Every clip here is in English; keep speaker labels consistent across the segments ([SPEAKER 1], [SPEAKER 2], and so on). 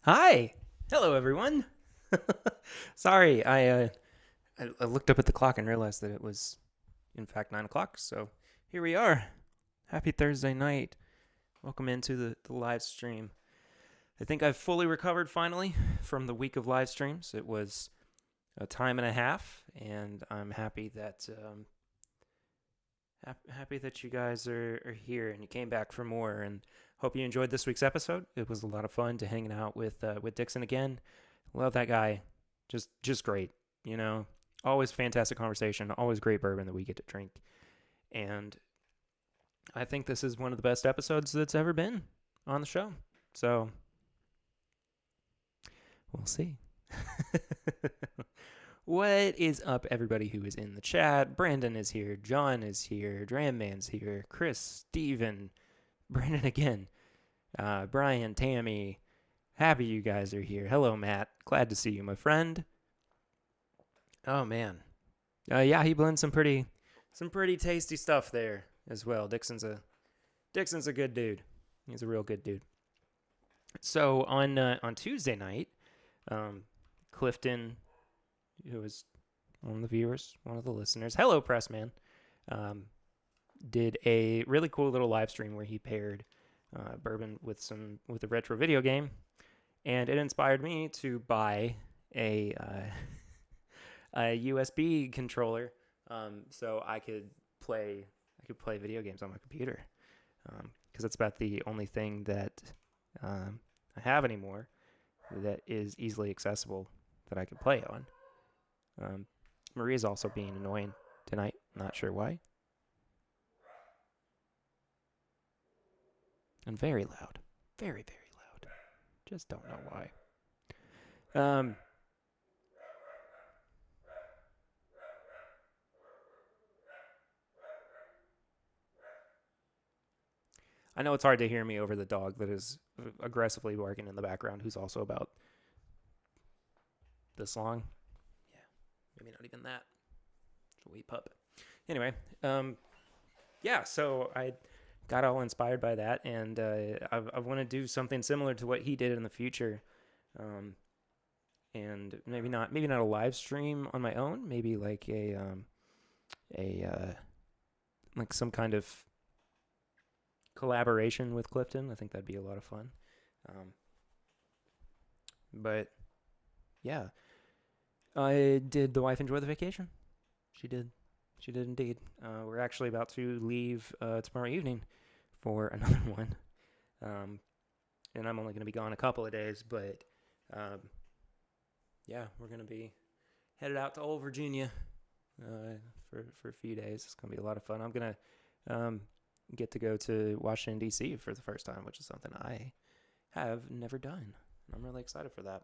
[SPEAKER 1] Hi. Hello, everyone. Sorry, I looked up at the clock and realized that it was, in fact, 9 o'clock. So here we are. Happy Thursday night. Welcome into the live stream. I think I've fully recovered finally from the week of live streams. It was a time and a half, and I'm happy that you guys are here and you came back for more. And hope you enjoyed this week's episode. It was a lot of fun to hanging out with Dixon again. Love that guy. Just great. You know, always fantastic conversation. Always great bourbon that we get to drink. And I think this is one of the best episodes that's ever been on the show. So we'll see. What is up, everybody who is in the chat? Brandon is here. John is here. Dram Man's here. Chris, Steven, Brandon again. Brian, Tammy. Happy you guys are here. Hello, Matt. Glad to see you, my friend. Oh man, yeah, he blends some pretty tasty stuff there as well. Dixon's a good dude. He's a real good dude. So on Tuesday night, Clifton, who is one of the viewers, one of the listeners, hello Pressman, um, did a really cool little live stream where he paired bourbon with a retro video game, and it inspired me to buy a a USB controller, so I could play video games on my computer, because that's about the only thing that I have anymore that is easily accessible that I can play on. Maria's also being annoying tonight. Not sure why. And very loud, very loud. Just don't know why. Um, I know it's hard to hear me over the dog that is aggressively barking in the background, who's also about this long. Yeah, maybe not even that. It's a wee pup. Anyway, yeah, so I got all inspired by that, and I want to do something similar to what he did in the future, um, and maybe not a live stream on my own, maybe like a like some kind of collaboration with Clifton. I think that'd be a lot of fun. Um, but yeah, did the wife enjoy the vacation? She did. She did indeed. We're actually about to leave tomorrow evening for another one. Um, and I'm only going to be gone a couple of days, but um, yeah, we're going to be headed out to old Virginia for a few days. It's going to be a lot of fun. I'm going to get to go to Washington, D.C. for the first time, which is something I have never done. I'm really excited for that.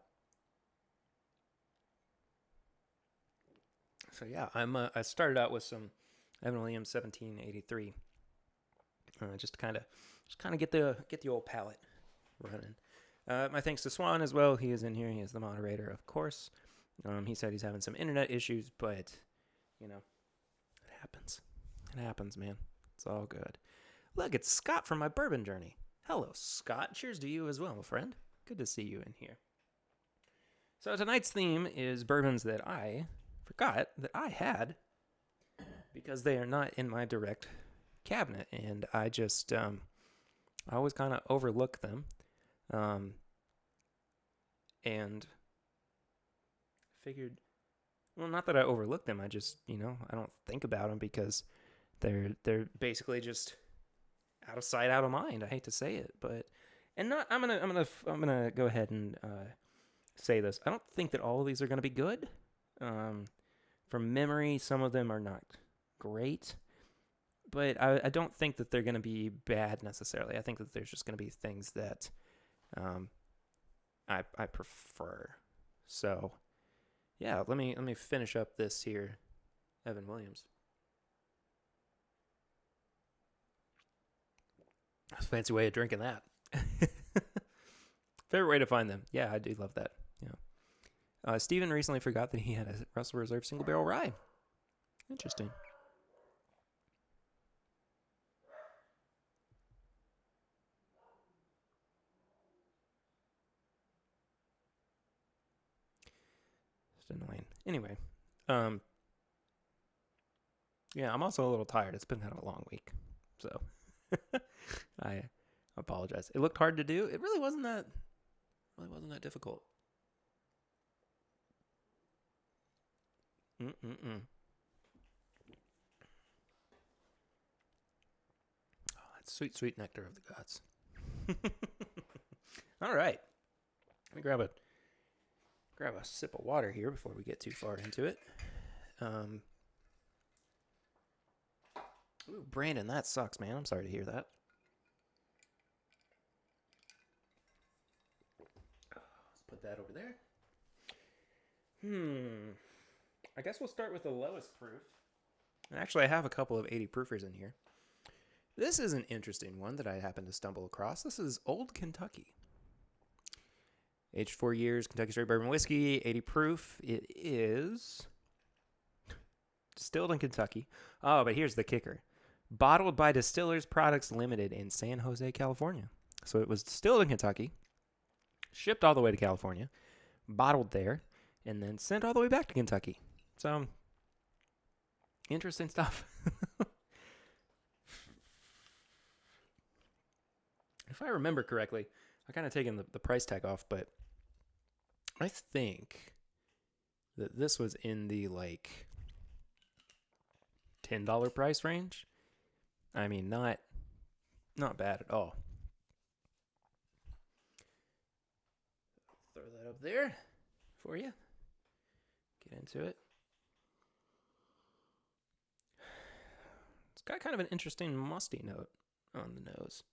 [SPEAKER 1] So yeah, I started out with some Evan Williams 1783, just to kind of get the old palate running. My thanks to Swan as well. He is in here. He is the moderator, of course. He said he's having some internet issues, but you know, it happens. It happens, man. It's all good. Look, it's Scott from my bourbon journey. Hello, Scott. Cheers to you as well, friend. Good to see you in here. So tonight's theme is bourbons that I forgot that I had because they are not in my direct cabinet, and I always kind of overlook them, and figured, well, not that I overlook them. I just I don't think about them because they're basically just out of sight, out of mind. I hate to say it, but and not I'm gonna go ahead and say this. I don't think that all of these are gonna be good. From memory, some of them are not great, but I don't think that they're going to be bad necessarily. I think that there's just going to be things that I prefer. So yeah, let me finish up this here, Evan Williams. That's a fancy way of drinking that. Favorite way to find them. Yeah, I do love that. Yeah. Steven recently forgot that he had a Russell Reserve single barrel rye. Interesting. annoying. Anyway, yeah, I'm also a little tired. It's been kind of a long week, so I apologize. It looked hard to do. It really wasn't that difficult. Mm-mm-mm. Oh, that's sweet, sweet nectar of the gods. All right. Let me grab a sip of water here before we get too far into it. Ooh, Brandon, that sucks, man. I'm sorry to hear that. Let's put that over there. I guess we'll start with the lowest proof. Actually, I have a couple of 80 proofers in here. This is an interesting one that I happened to stumble across. This is Old Kentucky. Aged 4 years, Kentucky Straight Bourbon Whiskey, 80 proof. It is distilled in Kentucky. Oh, but here's the kicker. Bottled by Distillers Products Limited in San Jose, California. So it was distilled in Kentucky, shipped all the way to California, bottled there, and then sent all the way back to Kentucky. So, interesting stuff. If I remember correctly, I kind of taken the price tag off, but I think that this was in the like $10 price range. I mean, not bad at all. Throw that up there for you. Get into it. It's got kind of an interesting musty note on the nose.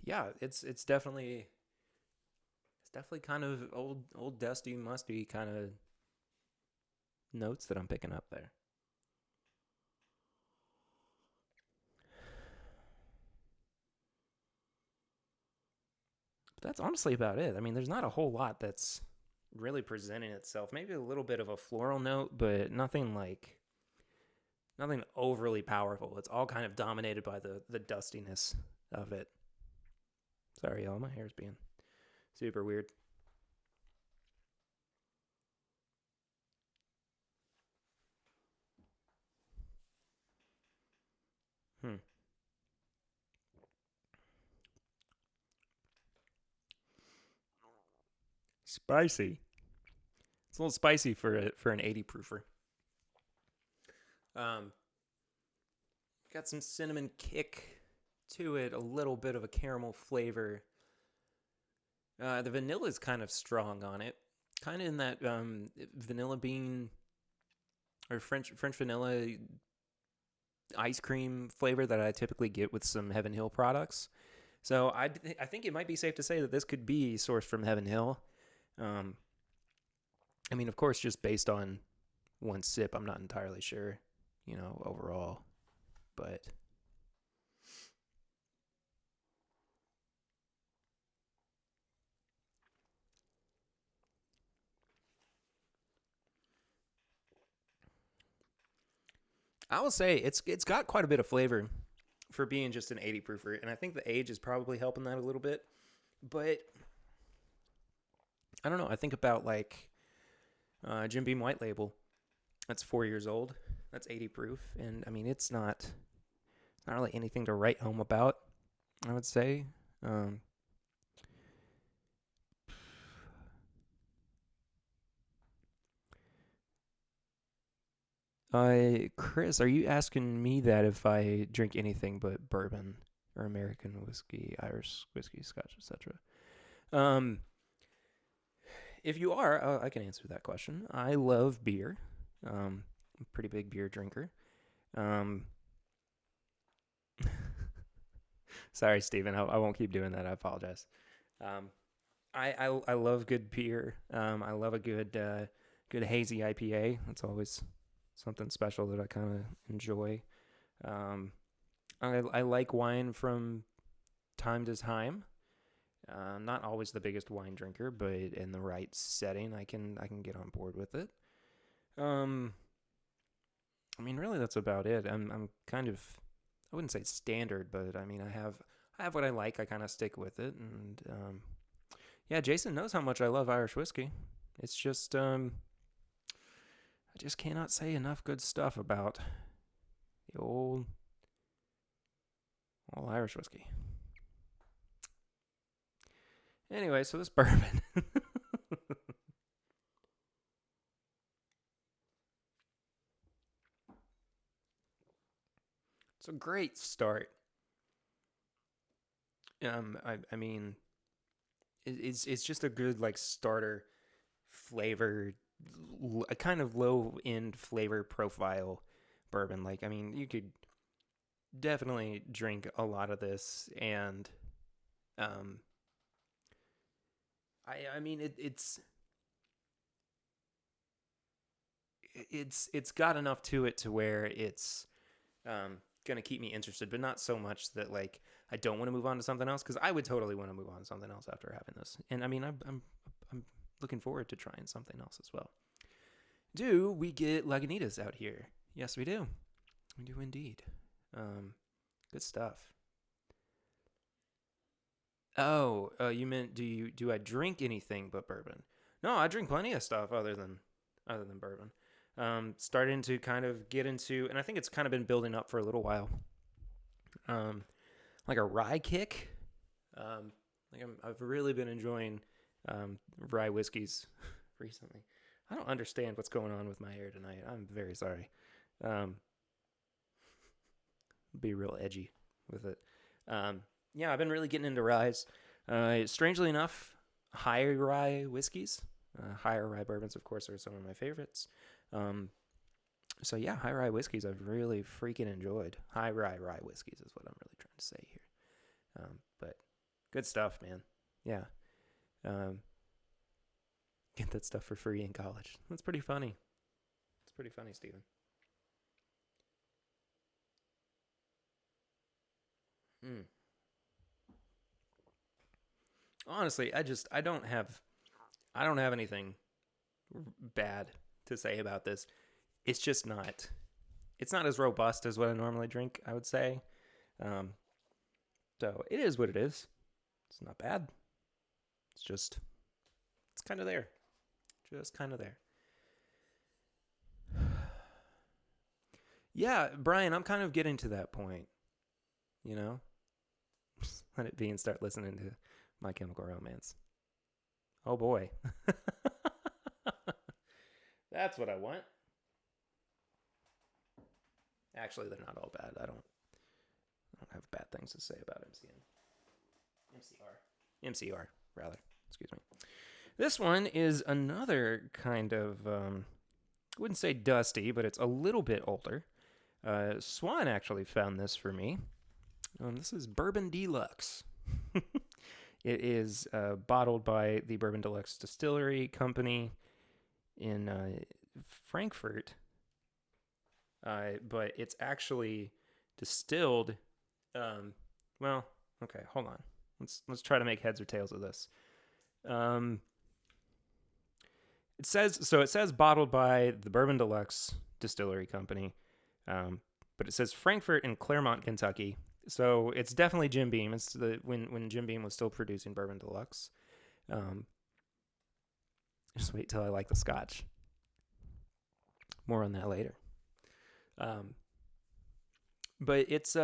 [SPEAKER 1] Yeah, it's definitely kind of old dusty, musty kind of notes that I'm picking up there. But that's honestly about it. I mean, there's not a whole lot that's really presenting itself. Maybe a little bit of a floral note, but nothing overly powerful. It's all kind of dominated by the dustiness of it. Sorry, y'all, my hair's being super weird. Spicy. It's a little spicy for an 80 proofer. Got some cinnamon kick to it, a little bit of a caramel flavor. The vanilla is kind of strong on it, kind of in that vanilla bean or French vanilla ice cream flavor that I typically get with some Heaven Hill products. So I think it might be safe to say that this could be sourced from Heaven Hill. I mean, of course, just based on one sip, I'm not entirely sure, overall, but I will say it's got quite a bit of flavor for being just an 80 proofer, and I think the age is probably helping that a little bit. But I don't know. I think about like Jim Beam White Label. That's 4 years old. That's 80 proof, and I mean it's not really anything to write home about, I would say. Chris, are you asking me that if I drink anything but bourbon or American whiskey, Irish whiskey, Scotch, etc.? If you are, I can answer that question. I love beer. I'm a pretty big beer drinker. Sorry, Steven. I won't keep doing that. I apologize. I love good beer. I love a good hazy IPA. That's always something special that I kind of enjoy. I like wine from time to time. Not always the biggest wine drinker, but in the right setting, I can get on board with it. I mean, really, that's about it. I'm kind of, I wouldn't say standard, but I mean, I have what I like. I kind of stick with it, and Yeah, Jason knows how much I love Irish whiskey. It's just I just cannot say enough good stuff about the old Irish whiskey. Anyway, so this bourbon. It's a great start. I mean, it's just a good like starter flavor, a kind of low end flavor profile bourbon. Like, I mean, you could definitely drink a lot of this, and um, I mean, it's got enough to it to where it's gonna keep me interested, but not so much that like I don't want to move on to something else, because I would totally want to move on to something else after having this. And I mean, I'm looking forward to trying something else as well. Do we get Lagunitas out here? Yes, we do. We do indeed. Good stuff. Oh, you meant do I drink anything but bourbon? No, I drink plenty of stuff other than bourbon. Starting to kind of get into, and I think it's kind of been building up for a little while. Like a rye kick. I've really been enjoying rye whiskeys recently. I don't understand what's going on with my hair tonight. I'm very sorry. Be real edgy with it. Yeah, I've been really getting into ryes. Strangely enough, higher rye whiskeys, higher rye bourbons, of course, are some of my favorites. So yeah, high rye whiskeys I've really freaking enjoyed. High rye whiskeys is what I'm really trying to say here. But good stuff, man. Yeah. Get that stuff for free in college. That's pretty funny. It's pretty funny, Steven. Mm. Honestly, I don't have anything bad to say about this. It's just not. It's not as robust as what I normally drink, I would say. Um, so it is what it is. It's not bad. It's just, it's kind of there. Just kind of there. Yeah, Brian, I'm kind of getting to that point. You know, just let it be and start listening to My Chemical Romance. Oh boy. That's what I want. Actually, they're not all bad. I don't have bad things to say about MCR rather. Excuse me. This one is another kind of I wouldn't say dusty, but it's a little bit older. Swan actually found this for me. This is Bourbon Deluxe. It is bottled by the Bourbon Deluxe Distillery Company in Frankfurt, but it's actually distilled. Well, okay, hold on. Let's try to make heads or tails of this. It says bottled by the Bourbon Deluxe Distillery Company, but it says Frankfurt and Claremont, Kentucky. So it's definitely Jim Beam. It's when Jim Beam was still producing Bourbon Deluxe. Just wait till I like the Scotch. More on that later. But it's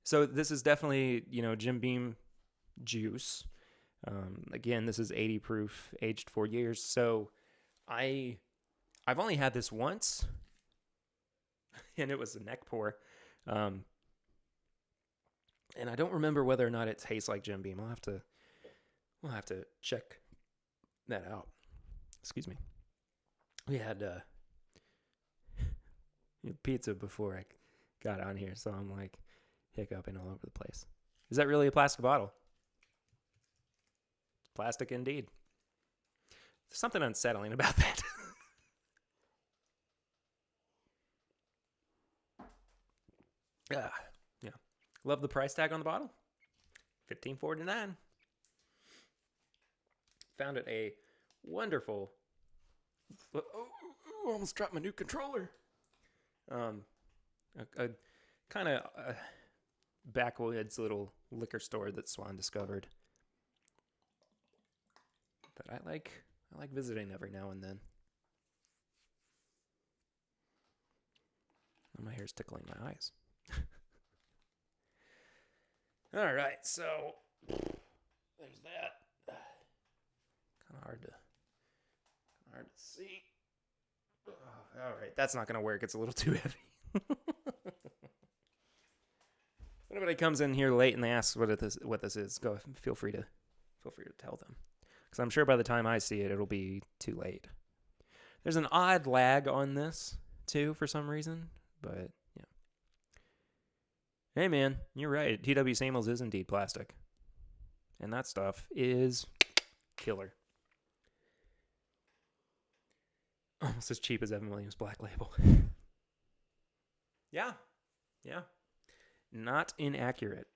[SPEAKER 1] so this is definitely Jim Beam juice. Again, this is 80 proof, aged 4 years. So I've only had this once, and it was a neck pour. And I don't remember whether or not it tastes like Jim Beam. We'll have to check that out. Excuse me. We had pizza before I got on here, so I'm like hiccuping all over the place. Is that really a plastic bottle? Plastic indeed. There's something unsettling about that. Yeah. Love the price tag on the bottle. $15.49. Found it a wonderful. Almost dropped my new controller. A kind of backwoods little liquor store that Swan discovered. that I like visiting every now and then. Oh, my hair's tickling my eyes. All right, so there's that. Kind of hard to see. All right, that's not gonna work. It's a little too heavy. If anybody comes in here late and they ask what this is, feel free to tell them, because I'm sure by the time I see it, it'll be too late. There's an odd lag on this too for some reason, but yeah. Hey man, you're right. TW Samuels is indeed plastic, and that stuff is killer. Almost as cheap as Evan Williams Black Label. Yeah. Not inaccurate.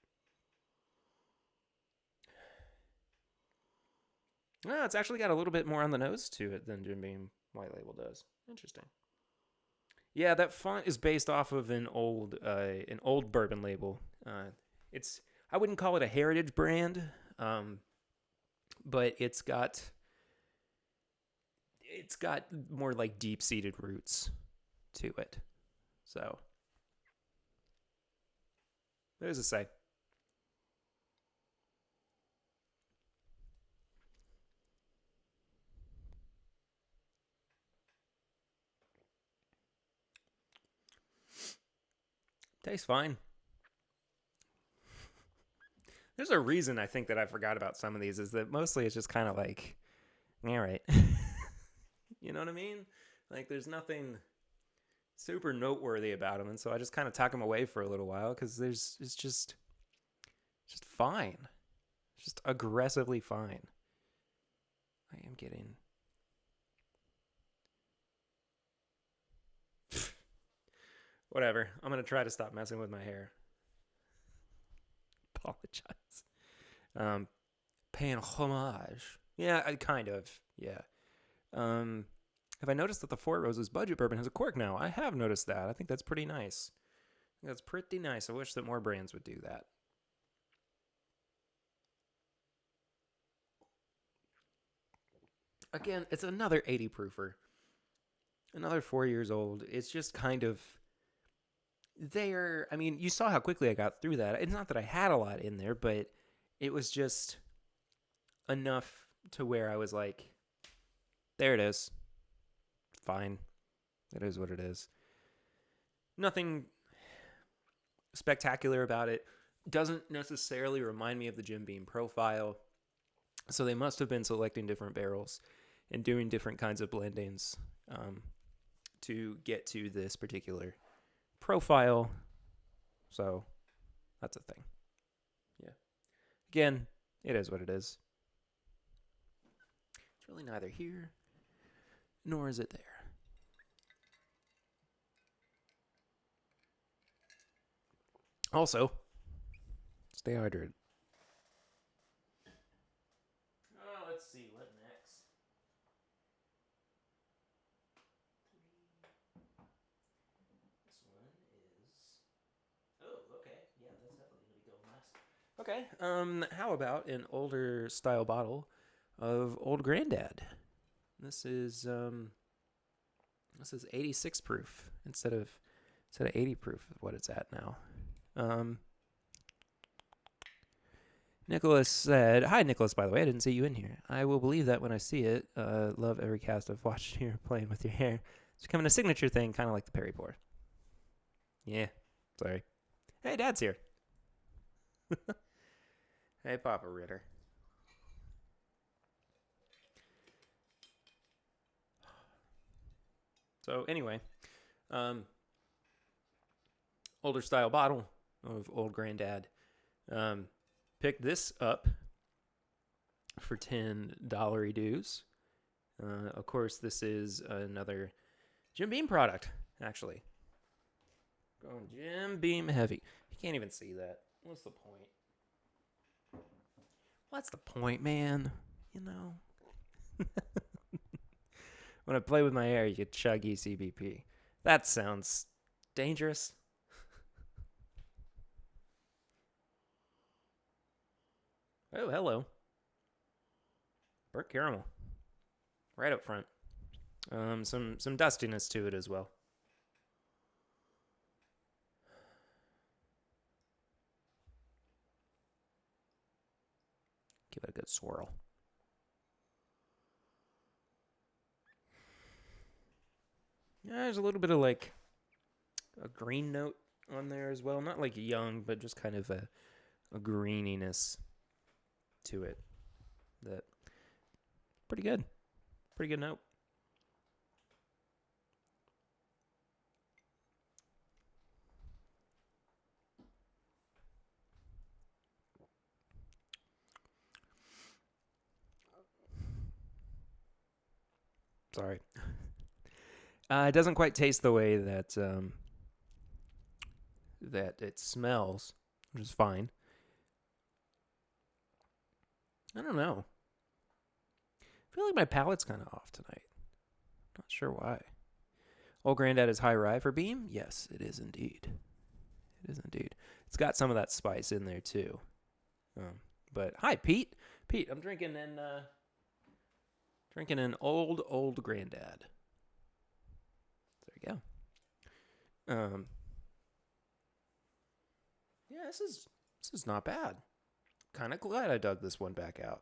[SPEAKER 1] No, it's actually got a little bit more on the nose to it than Jim Beam White Label does. Interesting. Yeah, that font is based off of an old bourbon label. I wouldn't call it a heritage brand, but it's got more like deep-seated roots to it. So, what does it say? Tastes fine. There's a reason I think that I forgot about some of these, is that mostly it's just kind of like, all right. You know what I mean? Like, there's nothing super noteworthy about them, and so I just kind of tuck them away for a little while, because it's just fine. It's just aggressively fine. I am getting... Whatever. I'm going to try to stop messing with my hair. Apologize. Paying homage. Yeah, kind of. Yeah. Have I noticed that the Four Roses Budget Bourbon has a cork now? I have noticed that. I think that's pretty nice. That's pretty nice. I wish that more brands would do that. Again, it's another 80 proofer. Another 4 years old. It's just kind of... I mean, you saw how quickly I got through that. It's not that I had a lot in there, but it was just enough to where I was like, there it is. Fine. It is what it is. Nothing spectacular about it. Doesn't necessarily remind me of the Jim Beam profile. So they must have been selecting different barrels and doing different kinds of blendings to get to this particular profile. So that's a thing. Yeah. Again, it is what it is. It's really neither here nor is it there. Also, stay hydrated. Let's see, what next? This one is... Oh, okay. Yeah, that's definitely going to be going last. Okay, how about an older style bottle of Old Grandad? This is 86 proof instead of 80 proof of what it's at now. Nicholas said, "Hi, Nicholas, by the way. I didn't see you in here. I will believe that when I see it. Love every cast I've watched here playing with your hair. It's becoming a signature thing, kind of like the Perry Pour." Yeah, sorry. Hey, Dad's here. Hey, Papa Ritter. So, anyway, older style bottle of Old Grandad. Picked this up for $10 dues. Of course, this is another Jim Beam product, actually. Going Jim Beam heavy. You can't even see that. What's the point? What's the point, man? You know? When I play with my hair, you get chug ECBP. That sounds dangerous. Oh, hello. Burnt caramel. Right up front. Some dustiness to it as well. Give it a good swirl. Yeah, there's a little bit of like a green note on there as well. Not like young, but just kind of a greeniness to it. That pretty good. Pretty good note. Sorry. It doesn't quite taste the way that that it smells, which is fine. I don't know. I feel like my palate's kind of off tonight. Not sure why. Old Granddad is high rye for Beam? Yes, it is indeed. It is indeed. It's got some of that spice in there too. But hi, Pete. Pete, I'm drinking an old Granddad. There you go. Yeah, this is not bad. Kind of glad I dug this one back out.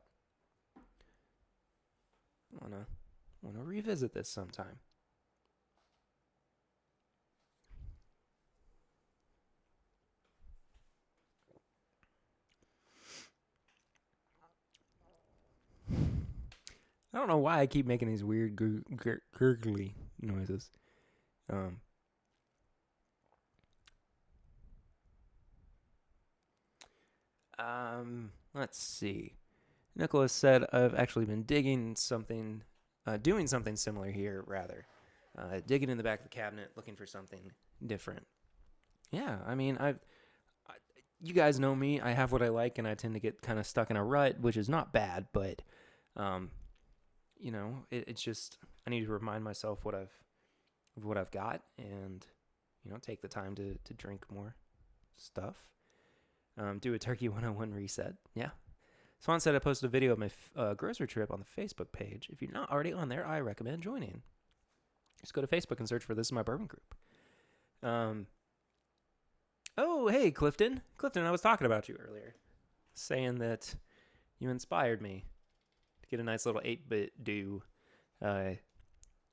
[SPEAKER 1] Wanna revisit this sometime. I don't know why I keep making these weird gurgly noises. Let's see. Nicholas said, I've actually been doing something similar here, rather. Digging in the back of the cabinet, looking for something different. Yeah, I mean, you guys know me. I have what I like, and I tend to get kind of stuck in a rut, which is not bad, but, it's just, I need to remind myself what I've got, and, take the time to drink more stuff. Do a Turkey 101 reset. Yeah. Swan said I posted a video of my grocery trip on the Facebook page. If you're not already on there, I recommend joining. Just go to Facebook and search for This Is My Bourbon Group. Oh, hey, Clifton. Clifton, I was talking about you earlier, saying that you inspired me to get a nice little 8-bit do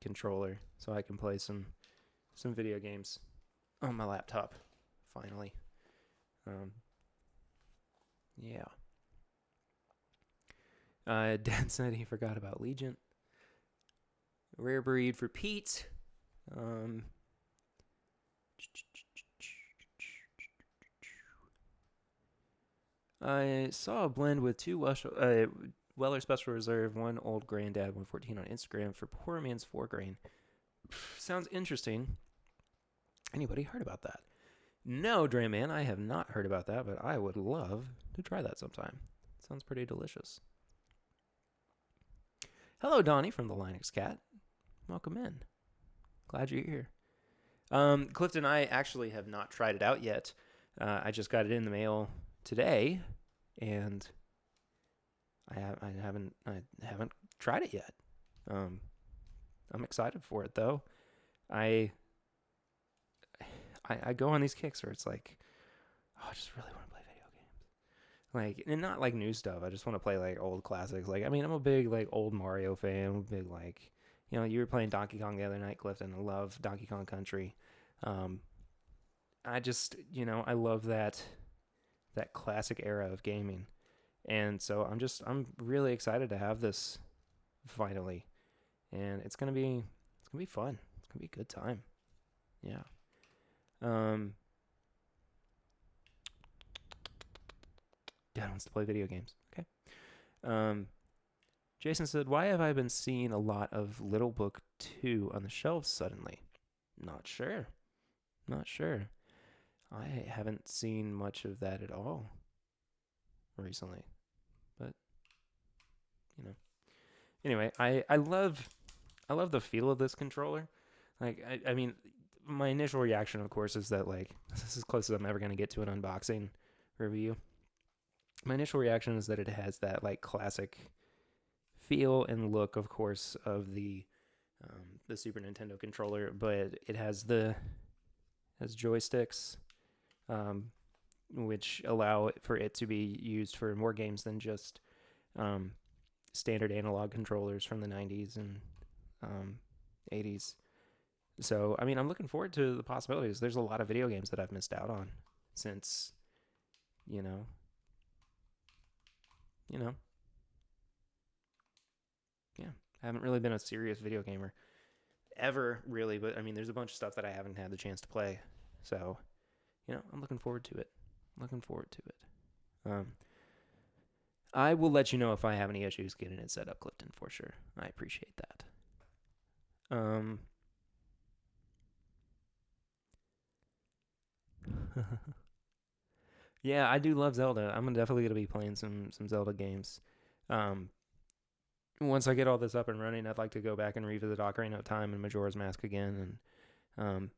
[SPEAKER 1] controller so I can play some video games on my laptop, finally. Yeah. Dan said he forgot about Legion. Rare breed for Pete. I saw a blend with 2 Weller Special Reserve, 1 Old Granddad 114 on Instagram for Poor Man's 4 grain. Sounds interesting. Anybody heard about that? No, Dre Man, I have not heard about that, but I would love to try that sometime. Sounds pretty delicious. Hello, Donnie from the Linux Cat. Welcome in. Glad you're here. Clifton, I actually have not tried it out yet. I just got it in the mail today, and I haven't tried it yet. I'm excited for it though. I go on these kicks where it's like, oh, I just really want to play video games. Like, and not like new stuff. I just want to play like old classics. Like, I mean, I'm a big like old Mario fan. I'm a big like, you were playing Donkey Kong the other night, Clifton. I love Donkey Kong Country. I just, I love that classic era of gaming. And so I'm really excited to have this finally. And it's going to be fun. It's going to be a good time. Yeah. Dad wants to play video games. Okay. Jason said, why have I been seeing a lot of Little Book 2 on the shelves suddenly? Not sure. I haven't seen much of that at all recently. But, Anyway, I love the feel of this controller. Like, I mean, my initial reaction, of course, is that, like, this is as close as I'm ever going to get to an unboxing review. My initial reaction is that it has that, like, classic feel and look, of course, of the Super Nintendo controller, but it has joysticks, which allow for it to be used for more games than just standard analog controllers from the 90s and 80s. So, I mean, I'm looking forward to the possibilities. There's a lot of video games that I've missed out on since, you know, yeah, I haven't really been a serious video gamer ever, really, but I mean, there's a bunch of stuff that I haven't had the chance to play. So, I'm looking forward to it. I will let you know if I have any issues getting it set up, Clifton, for sure. I appreciate that. Yeah, I do love Zelda. I'm definitely gonna be playing some Zelda games. Once I get all this up and running, I'd like to go back and revisit Ocarina of Time and Majora's Mask again. And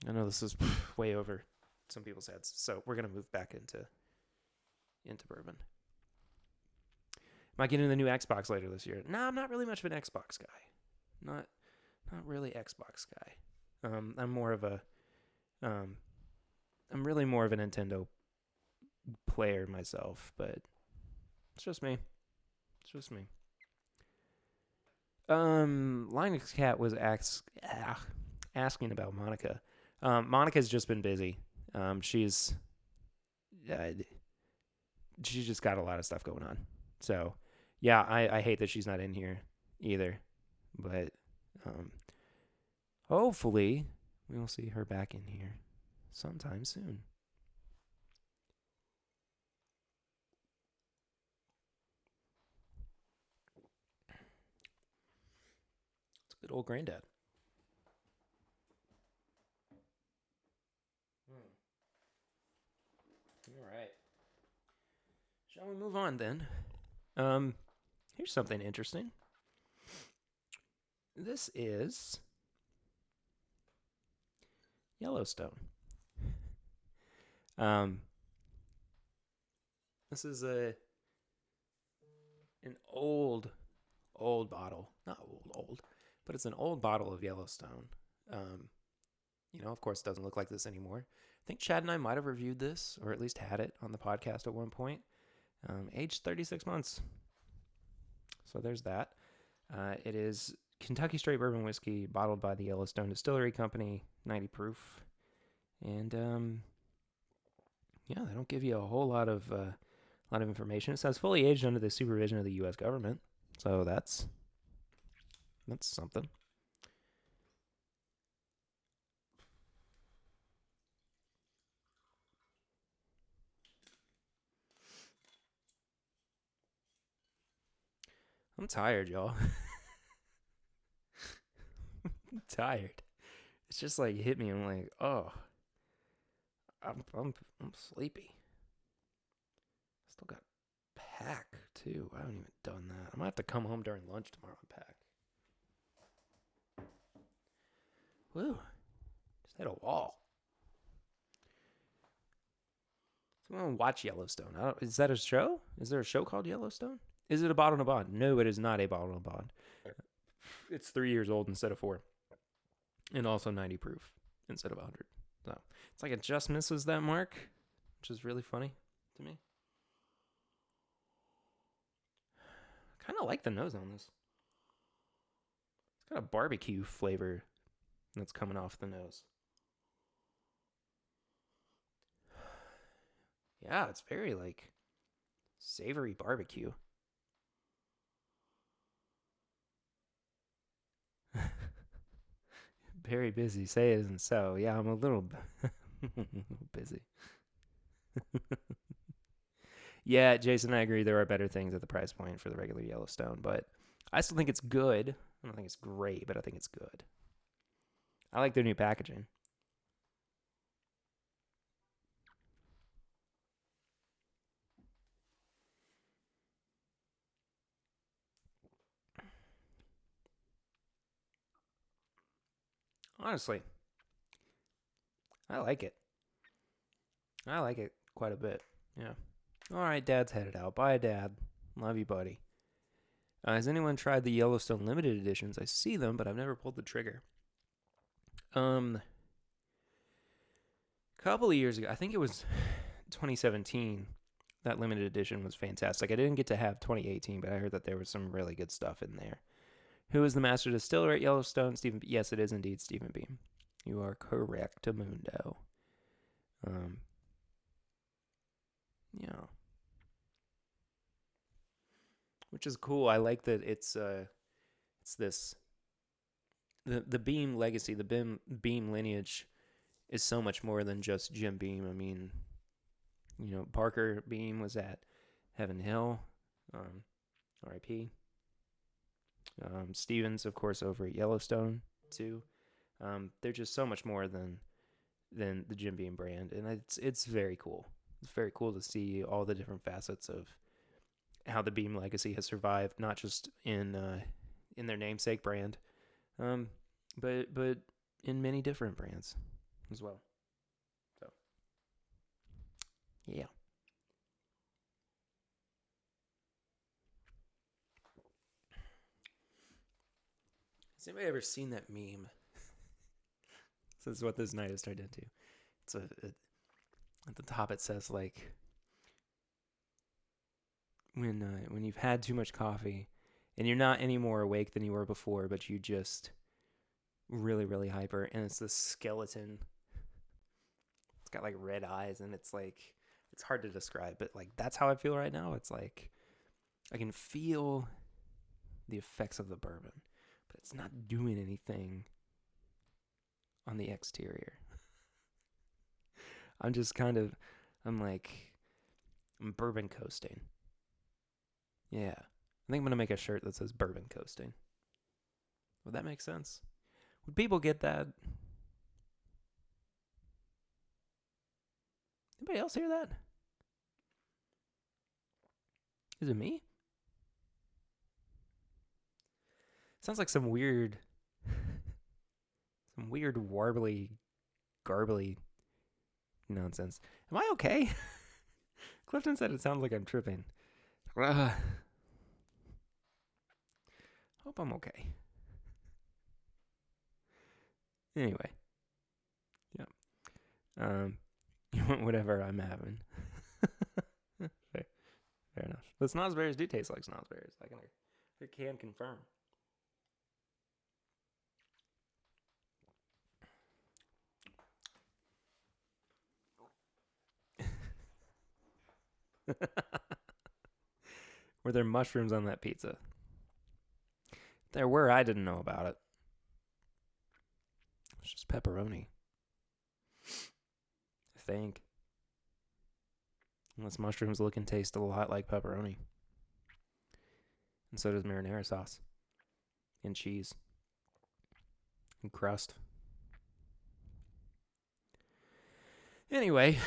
[SPEAKER 1] I know this is way over some people's heads, so we're gonna move back into Bourbon. Might get into the new Xbox later this year. No, I'm not really much of an Xbox guy. Not really Xbox guy. I'm really more of a Nintendo player myself, but it's just me. Linux Cat was asking about Monica. Monica's just been busy. She's just got a lot of stuff going on. So, yeah, I hate that she's not in here either. But hopefully we will see her back in here sometime soon. It's a good old granddad. All right. Shall we move on then? Here's something interesting. This is Yellowstone. This is an old bottle. Not old, but it's an old bottle of Yellowstone. Of course, it doesn't look like this anymore. I think Chad and I might have reviewed this, or at least had it on the podcast at one point. Aged 36 months. So there's that. It is Kentucky Straight Bourbon Whiskey, bottled by the Yellowstone Distillery Company, 90 proof. And they don't give you a whole lot of information. It says fully aged under the supervision of the U.S. government. So that's something. I'm tired, y'all. I'm tired. It's just like hit me. I'm like, oh, I'm sleepy. Still got pack too. I haven't even done that. I might have to come home during lunch tomorrow and pack. Woo! Just hit a wall. So I'm gonna watch Yellowstone. Is that a show? Is there a show called Yellowstone? Is it a bottle and a bond? No, it is not a bottle and a bond. It's 3 years old instead of 4. And also 90 proof instead of 100. So it's like it just misses that mark, which is really funny to me. I kind of like the nose on this. It's got a barbecue flavor that's coming off the nose. Yeah, it's very like savory barbecue. Very busy. Say it isn't so. Yeah, I'm a little busy. Yeah, Jason, I agree. There are better things at the price point for the regular Yellowstone, but I still think it's good. I don't think it's great, but I think it's good. I like their new packaging. Honestly, I like it. I like it quite a bit. Yeah. All right, Dad's headed out. Bye, Dad. Love you, buddy. Has anyone tried the Yellowstone limited editions? I see them, but I've never pulled the trigger. A couple of years ago, I think it was 2017, that limited edition was fantastic. I didn't get to have 2018, but I heard that there was some really good stuff in there. Who is the master distiller at Yellowstone? Stephen B. Yes, it is indeed Stephen B. You are correct, Mundo. Yeah. Which is cool. I like that it's this the Beam legacy, the Beam lineage is so much more than just Jim Beam. I mean, Parker Beam was at Heaven Hill, R.I.P. Stevens, of course, over at Yellowstone too. They're just so much more than the Jim Beam brand, and it's very cool. It's very cool to see all the different facets of how the Beam legacy has survived, not just in their namesake brand, but in many different brands as well. So, yeah. Has anybody ever seen that meme? This is what this night has turned into. It's at the top it says like when you've had too much coffee and you're not any more awake than you were before, but you just really, really hyper, and it's this skeleton. It's got like red eyes, and it's like, it's hard to describe, but like that's how I feel right now. It's like I can feel the effects of the bourbon, but it's not doing anything on the exterior. I'm bourbon coasting. Yeah. I think I'm going to make a shirt that says bourbon coasting. Would that make sense? Would people get that? Anybody else hear that? Is it me? Sounds like some weird warbly, garbly nonsense. Am I okay? Clifton said it sounds like I'm tripping. Hope I'm okay. Anyway. Yeah. You want whatever I'm having. Fair enough. But snozzberries do taste like snozzberries. I can confirm. Were there mushrooms on that pizza? There were. I didn't know about it. It's just pepperoni, I think. Unless mushrooms look and taste a lot like pepperoni. And so does marinara sauce. And cheese. And crust. Anyway,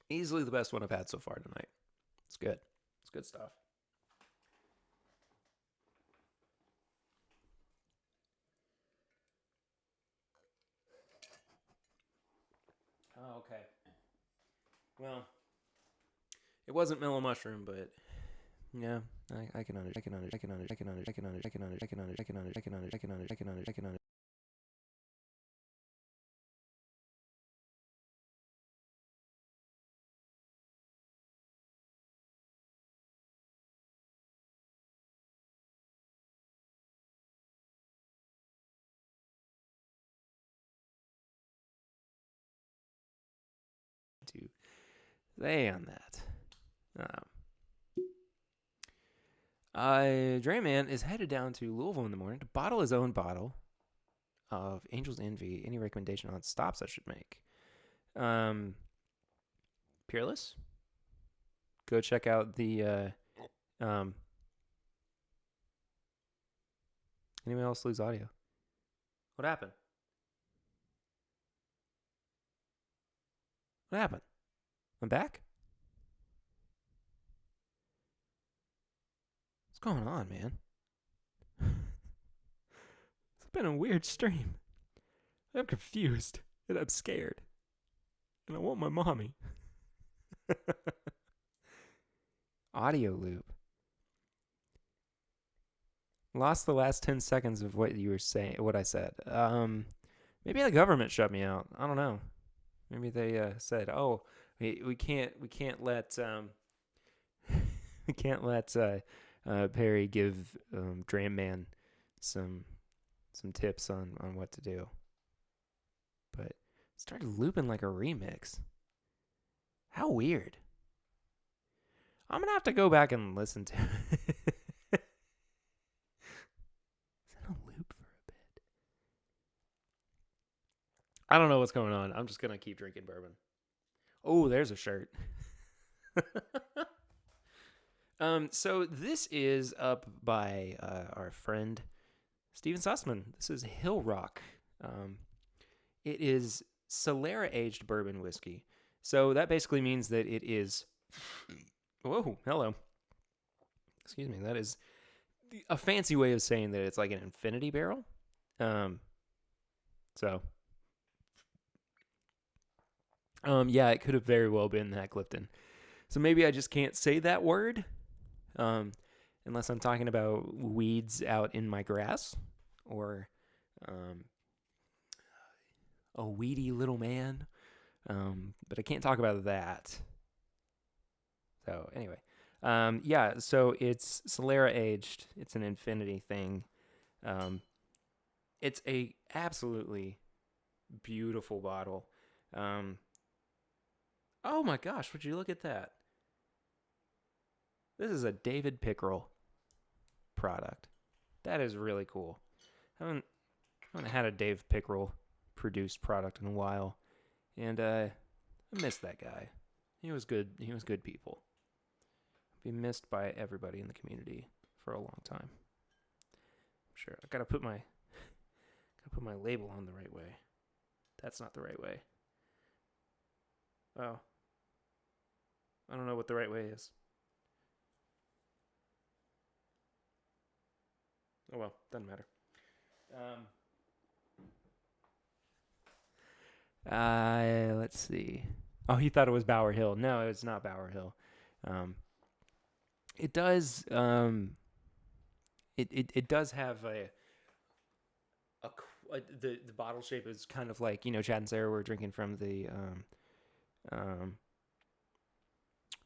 [SPEAKER 1] easily the best one I've had so far tonight. It's good. It's good stuff. Oh, okay. Well, it wasn't mellow mushroom, but yeah, I can to say on that. Drayman is headed down to Louisville in the morning to bottle his own bottle of Angel's Envy. Any recommendation on stops I should make? Peerless. Go check out the. Anyone else lose audio? What happened? What happened? I'm back? What's going on, man? It's been a weird stream. I'm confused and I'm scared. And I want my mommy. Audio loop. Lost the last 10 seconds of what you were saying, what I said. Maybe the government shut me out. I don't know. Maybe they said, "Oh, we can't let we can't let Perry give Dram Man some tips on what to do." But it started looping like a remix. How weird. I'm gonna have to go back and listen to it. Is that a loop for a bit? I don't know what's going on. I'm just gonna keep drinking bourbon. Oh, there's a shirt. So this is up by our friend Steven Sussman. This is Hill Rock. It is Solera aged bourbon whiskey. So that basically means that it is. Whoa, hello. Excuse me. That is a fancy way of saying that it's like an infinity barrel. Yeah, it could have very well been that Clifton. So maybe I just can't say that word, unless I'm talking about weeds out in my grass, or a weedy little man. But I can't talk about that. So anyway, yeah. So it's Solera aged. It's an infinity thing. It's a absolutely beautiful bottle. Oh my gosh, would you look at that? This is a David Pickerel product. That is really cool. I haven't had a Dave Pickerel produced product in a while, and I miss that guy. He was good. He was good people. Be missed by everybody in the community for a long time. I'm sure. I gotta put my label on the right way. That's not the right way. Oh. I don't know what the right way is. Oh well, doesn't matter. Let's see. Oh, he thought it was Bower Hill. No, it's not Bower Hill. It does. It does have the bottle shape is kind of like, Chad and Sarah were drinking from the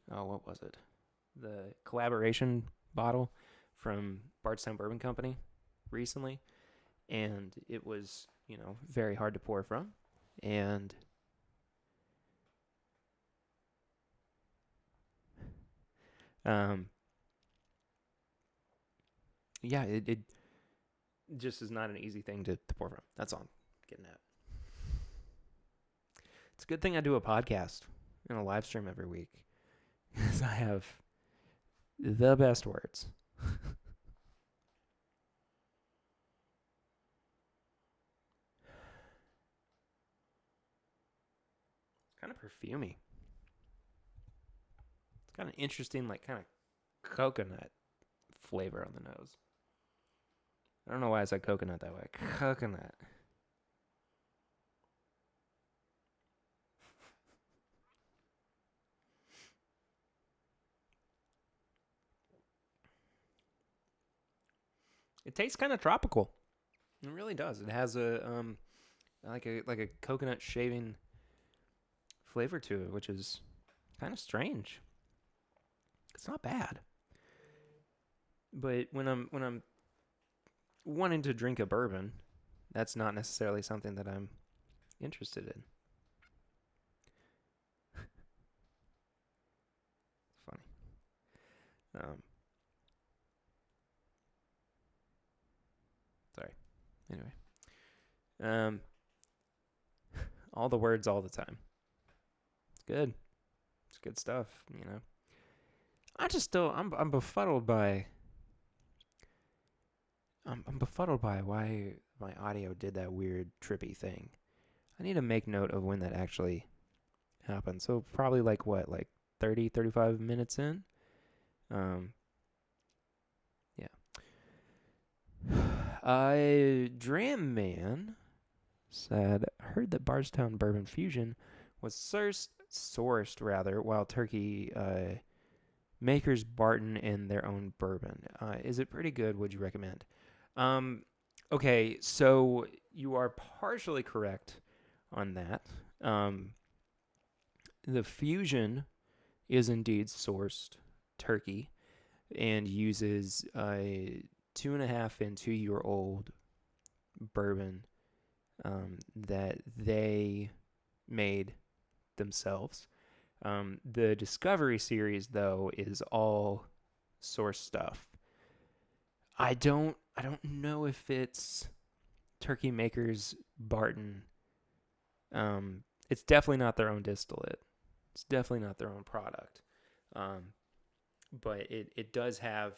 [SPEAKER 1] what was it? The collaboration bottle from Bardstown Bourbon Company recently, and it was, very hard to pour from, and yeah, it just is not an easy thing to pour from. That's all I'm getting at. It's a good thing I do a podcast and a live stream every week, because I have the best words. Kind of perfumey. It's got an interesting, like, kind of coconut flavor on the nose. I don't know why I said coconut that way. Coconut. It tastes kind of tropical. It really does. It has a like a coconut shaving flavor to it, which is kind of strange. It's not bad. But when I'm wanting to drink a bourbon, that's not necessarily something that I'm interested in. It's funny. Sorry. Anyway. All the words all the time. It's good. It's good stuff, I'm befuddled by why my audio did that weird trippy thing. I need to make note of when that actually happened. So probably like 30, 35 minutes in. Yeah. Dram Man said, heard that Bardstown Bourbon Fusion was sourced rather, while turkey makers Barton in their own bourbon. Is it pretty good? Would you recommend? Um, okay, so you are partially correct on that. Um, the Fusion is indeed sourced turkey and uses a 2.5 and 2 year old bourbon that they made themselves. The Discovery series, though, is all source stuff. I don't know if it's Turkey Makers Barton. It's definitely not their own distillate. It's definitely not their own product. But it does have.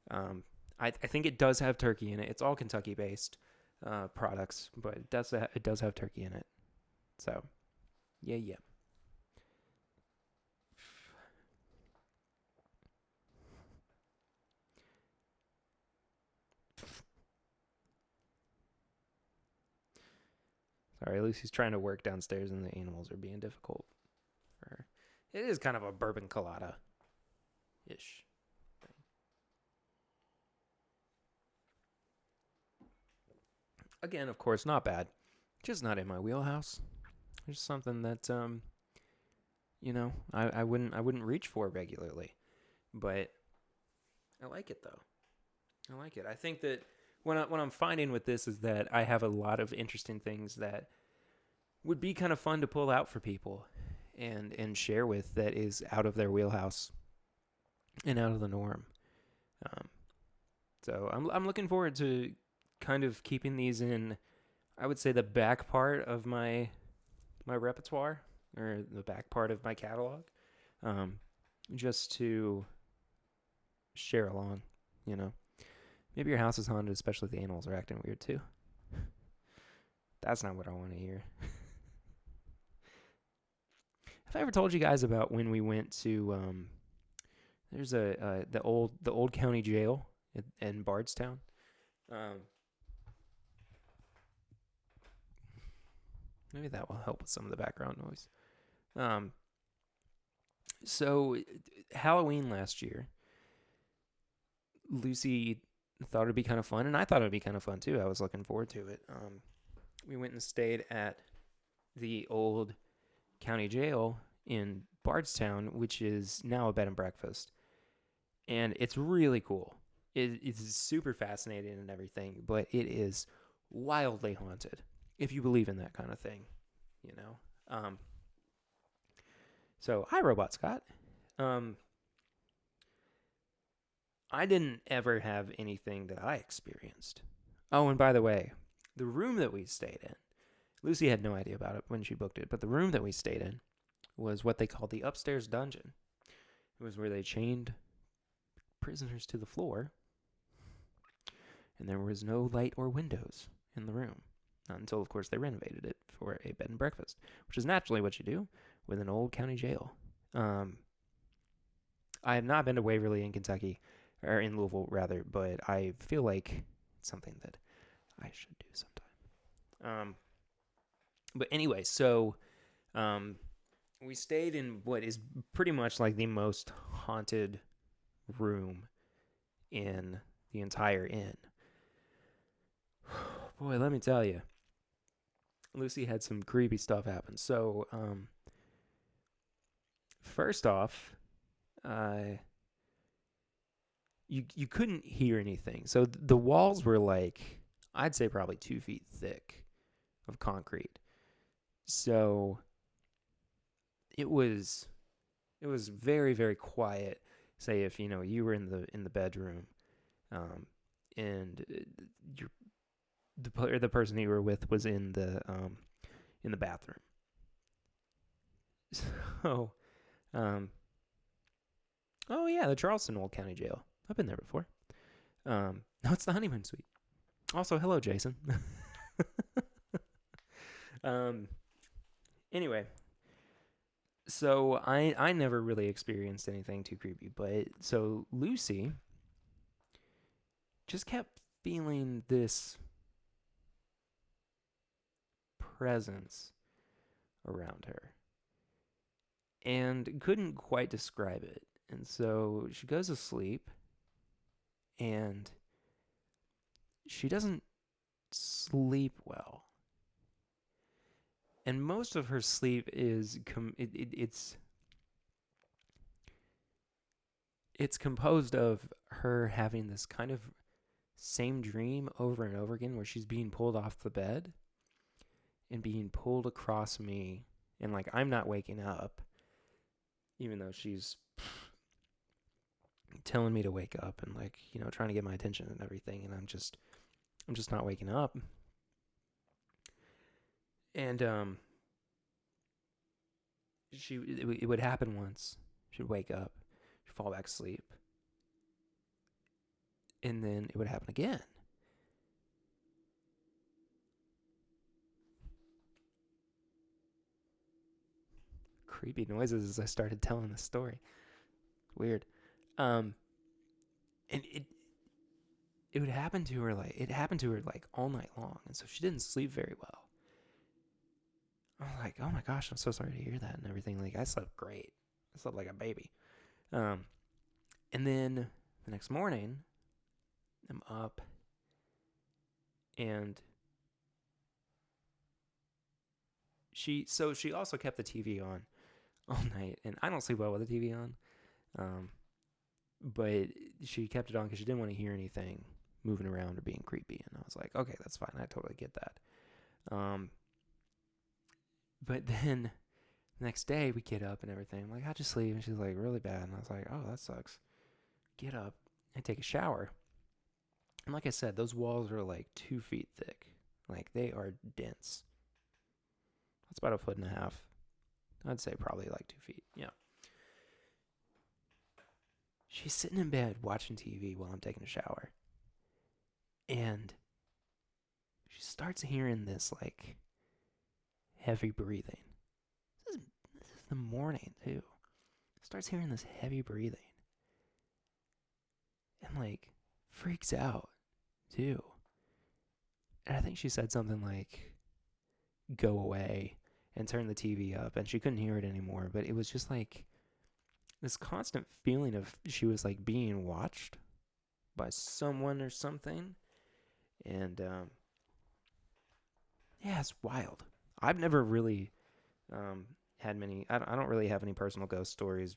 [SPEAKER 1] I think it does have turkey in it. It's all Kentucky based products, but it does have turkey in it. So, yeah. Sorry, Lucy's trying to work downstairs and the animals are being difficult for her. It is kind of a bourbon colada ish. Again, of course, not bad. Just not in my wheelhouse. Just something that I wouldn't reach for regularly. But I like it though. I like it. I think that what I'm finding with this is that I have a lot of interesting things that would be kind of fun to pull out for people and share with that is out of their wheelhouse and out of the norm. So I'm looking forward to kind of keeping these in, I would say, the back part of my repertoire or the back part of my catalog, just to share along, Maybe your house is haunted, especially if the animals are acting weird too. That's not what I want to hear. Have I ever told you guys about when we went to there's the old county jail in Bardstown? Maybe that will help with some of the background noise. So Halloween last year, Lucy thought it'd be kind of fun, and I thought it'd be kind of fun too. I was looking forward to it. We went and stayed at the old county jail in Bardstown, which is now a bed and breakfast, and it's really cool. It's super fascinating and everything, but it is wildly haunted if you believe in that kind of thing, So hi, Robot Scott. I didn't ever have anything that I experienced. Oh, and by the way, the room that we stayed in, Lucy had no idea about it when she booked it, but the room that we stayed in was what they called the upstairs dungeon. It was where they chained prisoners to the floor, and there was no light or windows in the room. Not until, of course, they renovated it for a bed and breakfast, which is naturally what you do with an old county jail. I have not been to Waverly in Kentucky, or in Louisville, rather, but I feel like it's something that I should do sometime. But anyway, so we stayed in what is pretty much like the most haunted room in the entire inn. Boy, let me tell you, Lucy had some creepy stuff happen. So, first off, you couldn't hear anything. So the walls were like, I'd say probably 2 feet thick of concrete. So it was very, very quiet. Say if you were in the bedroom, and the person you were with was in the bathroom. So, oh yeah, the Charleston Old County Jail. I've been there before. No, it's the honeymoon suite. Also, hello, Jason. Anyway, so I never really experienced anything too creepy, but so Lucy just kept feeling this presence around her and couldn't quite describe it. And so she goes to sleep, and she doesn't sleep well. And most of her sleep is it's composed of her having this kind of same dream over and over again, where she's being pulled off the bed and being pulled across me, and like I'm not waking up, even though she's telling me to wake up and like, you know, trying to get my attention and everything, and I'm just not waking up. And it would happen once. She'd wake up, she'd fall back asleep, and then it would happen again. Creepy noises as I started telling the story. Weird. And it would happen to her like all night long, and so she didn't sleep very well. I was like, oh my gosh, I'm so sorry to hear that and everything. Like, I slept great. I slept like a baby. And then the next morning, I'm up, and she also kept the TV on all night, and I don't sleep well with the TV on. But she kept it on because she didn't want to hear anything moving around or being creepy, and I was like, okay, that's fine. I totally get that. But then the next day we get up and everything. I'm like, how'd you sleep? And she's like, really bad. And I was like, oh, that sucks. Get up and take a shower. And like I said, those walls are like 2 feet thick. Like, they are dense. That's about 1.5 feet. I'd say probably like 2 feet. Yeah. She's sitting in bed watching TV while I'm taking a shower. And she starts hearing this like heavy breathing. This is the morning too. Starts hearing this heavy breathing. And like freaks out too. And I think she said something like, go away, and turn the TV up, and she couldn't hear it anymore. But it was just like this constant feeling of she was like being watched by someone or something. And yeah, it's wild. I've never really had many. I don't really have any personal ghost stories.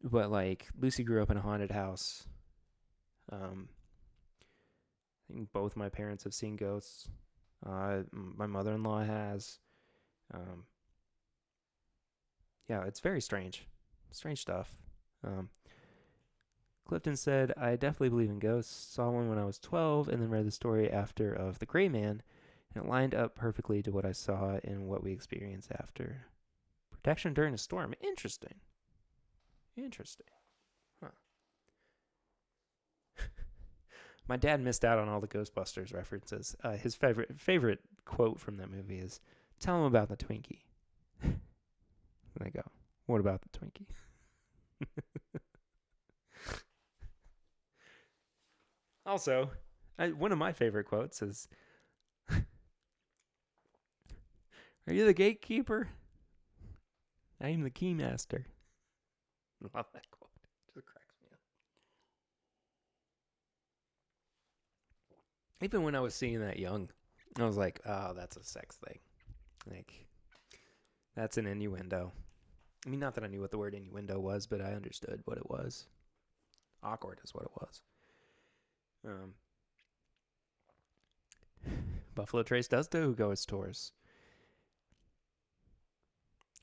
[SPEAKER 1] But like Lucy grew up in a haunted house. I think both my parents have seen ghosts. My mother-in-law has. Yeah, it's very strange. Strange stuff. Clifton said, I definitely believe in ghosts. Saw one when I was 12 and then read the story after of the Gray Man. And it lined up perfectly to what I saw and what we experienced after. Protection during a storm. Interesting. Huh. My dad missed out on all the Ghostbusters references. His favorite quote from that movie is, tell him about the Twinkie. And I go, what about the Twinkie? Also, one of my favorite quotes is, are you the gatekeeper? I am the keymaster. Love that quote. It just cracks me up. Even when I was seeing that young, I was like, oh, that's a sex thing. Like, that's an innuendo. I mean, not that I knew what the word innuendo was, but I understood what it was. Awkward is what it was. Buffalo Trace does do ghost tours.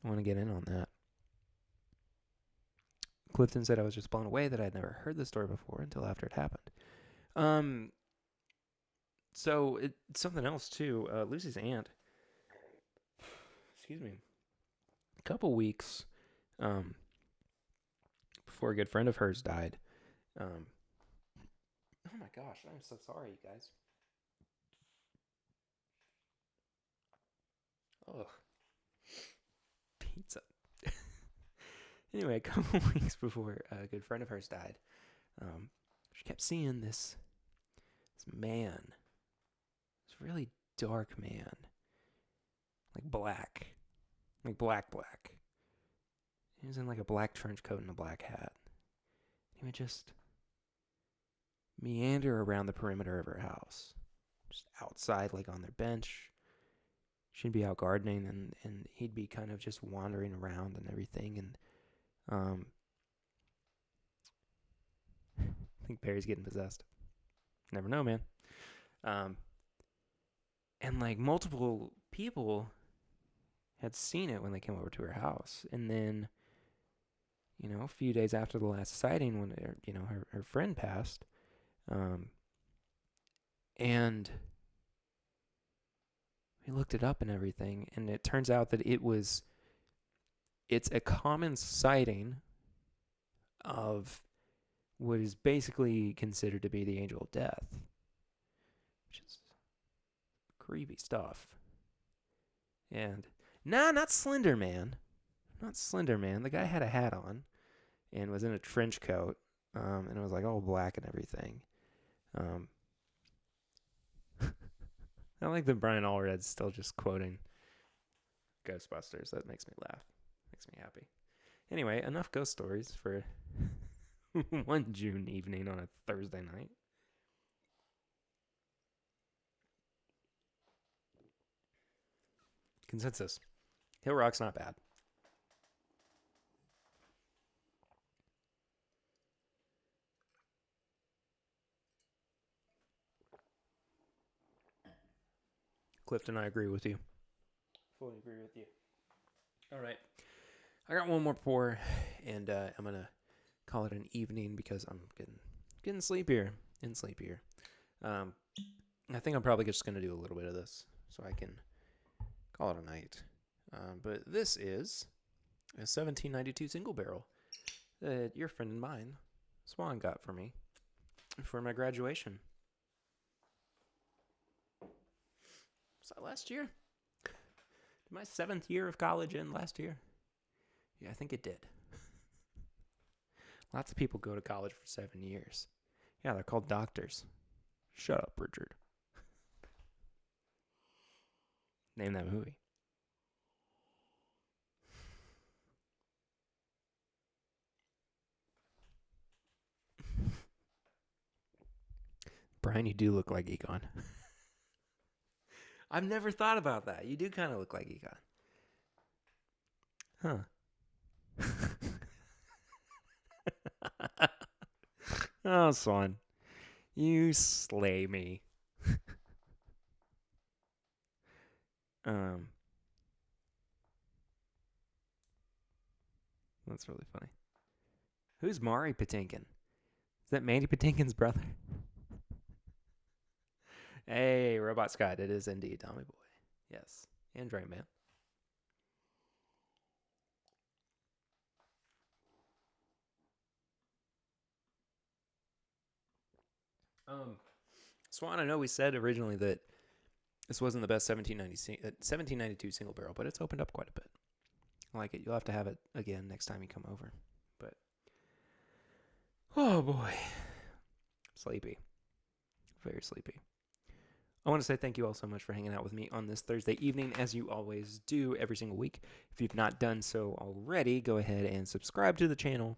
[SPEAKER 1] I want to get in on that. Clifton said I was just blown away that I'd never heard the story before until after it happened. So it's something else too. Lucy's aunt, excuse me, a couple weeks before a good friend of hers died. Oh my gosh, I'm so sorry, you guys. Ugh. Pizza. Anyway, a couple weeks before a good friend of hers died, she kept seeing this man, this really dark man, like black. Like black. He was in like a black trench coat and a black hat. He would just meander around the perimeter of her house. Just outside, like on their bench. She'd be out gardening, and he'd be kind of just wandering around and everything. And I think Barry's getting possessed. Never know, man. And like multiple people had seen it when they came over to her house. And then, a few days after the last sighting, when her friend passed, and we looked it up and everything, and it turns out that it's a common sighting of what is basically considered to be the angel of death, which is creepy stuff. And not Slender Man. Not Slender Man. The guy had a hat on and was in a trench coat, and it was like all black and everything. I like that Brian Allred's still just quoting Ghostbusters. That makes me laugh. Makes me happy. Anyway, enough ghost stories for one June evening on a Thursday night. Consensus. Hill Rock's not bad. Clifton, I agree with you. Fully agree with you. All right. I got one more pour, and I'm going to call it an evening because I'm getting sleepier and sleepier. I think I'm probably just going to do a little bit of this so I can call it a night. But this is a 1792 single barrel that your friend and mine, Swan, got for me for my graduation. Was that last year? Did my 7th year of college end last year? Yeah, I think it did. Lots of people go to college for 7 years. Yeah, they're called doctors. Shut up, Richard. Name that movie. Brian, you do look like Egon. I've never thought about that. You do kind of look like Egon. Huh. Oh, Swan. You slay me. That's really funny. Who's Mari Patinkin? Is that Mandy Patinkin's brother? Hey, Robot Scott. It is indeed Tommy Boy. Yes. And Drain Man. Swan, I know we said originally that this wasn't the best 1792 single barrel, but it's opened up quite a bit. I like it. You'll have to have it again next time you come over. But, oh boy. Sleepy. Very sleepy. I want to say thank you all so much for hanging out with me on this Thursday evening, as you always do every single week. If you've not done so already, go ahead and subscribe to the channel.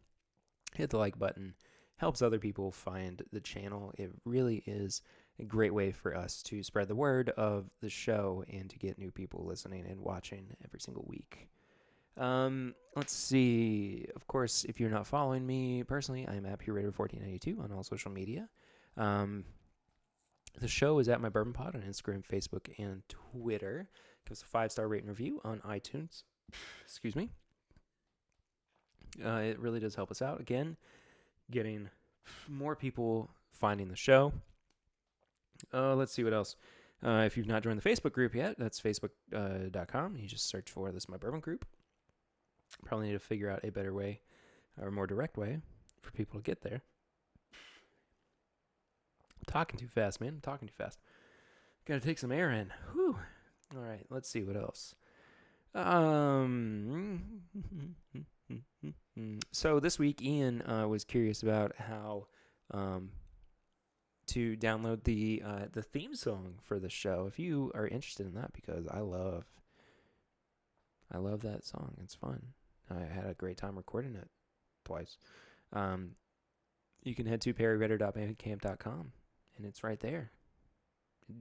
[SPEAKER 1] Hit the like button. Helps other people find the channel. It really is a great way for us to spread the word of the show and to get new people listening and watching every single week. Let's see. Of course, if you're not following me personally, I'm at PureRater1492 on all social media. The show is at My Bourbon Pod on Instagram, Facebook, and Twitter. Give us a 5-star rate and review on iTunes. Excuse me. It really does help us out. Again, getting more people finding the show. Let's see what else. If you've not joined the Facebook group yet, that's facebook.com. You just search for This My Bourbon Group. Probably need to figure out a better way or more direct way for people to get there. I'm talking too fast, man. I'm talking too fast. Gotta take some air in. Whew. All right, let's see what else. So this week, Ian was curious about how to download the theme song for the show. If you are interested in that, because I love I love that song. It's fun. I had a great time recording it twice. You can head to perryredder.bandcamp.com, and it's right there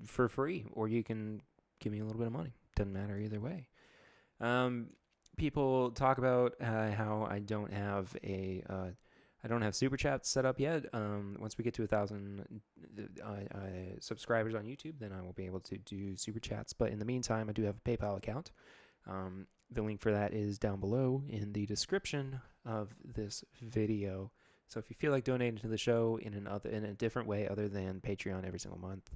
[SPEAKER 1] for free, or you can give me a little bit of money. Doesn't matter either way. People talk about how I don't have super chats set up yet. Once we get to 1,000 subscribers on YouTube, then I will be able to do super chats. But in the meantime, I do have a PayPal account. The link for that is down below in the description of this video. So if you feel like donating to the show in a different way other than Patreon every single month,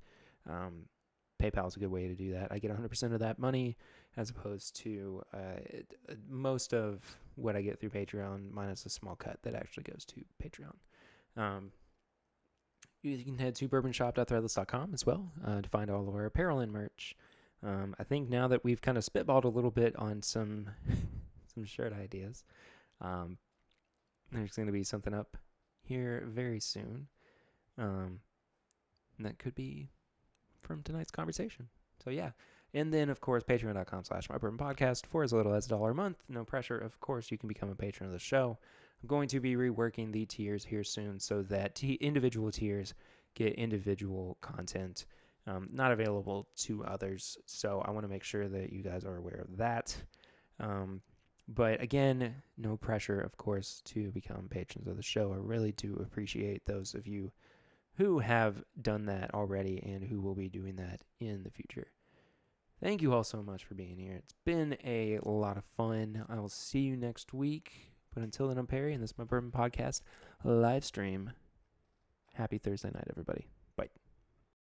[SPEAKER 1] PayPal is a good way to do that. I get 100% of that money as opposed to most of what I get through Patreon minus a small cut that actually goes to Patreon. You can head to bourbonshop.threadless.com as well to find all of our apparel and merch. I think now that we've kind of spitballed a little bit on some shirt ideas, there's going to be something up here very soon. And that could be from tonight's conversation. So yeah. And then, of course, patreon.com/mybourbonpodcast for as little as $1 a month. No pressure. Of course, you can become a patron of the show. I'm going to be reworking the tiers here soon so that individual tiers get individual content not available to others. So I want to make sure that you guys are aware of that. But again, no pressure, of course, to become patrons of the show. I really do appreciate those of you who have done that already and who will be doing that in the future. Thank you all so much for being here. It's been a lot of fun. I will see you next week. But until then, I'm Perry, and this is my Bourbon Podcast live stream. Happy Thursday night, everybody.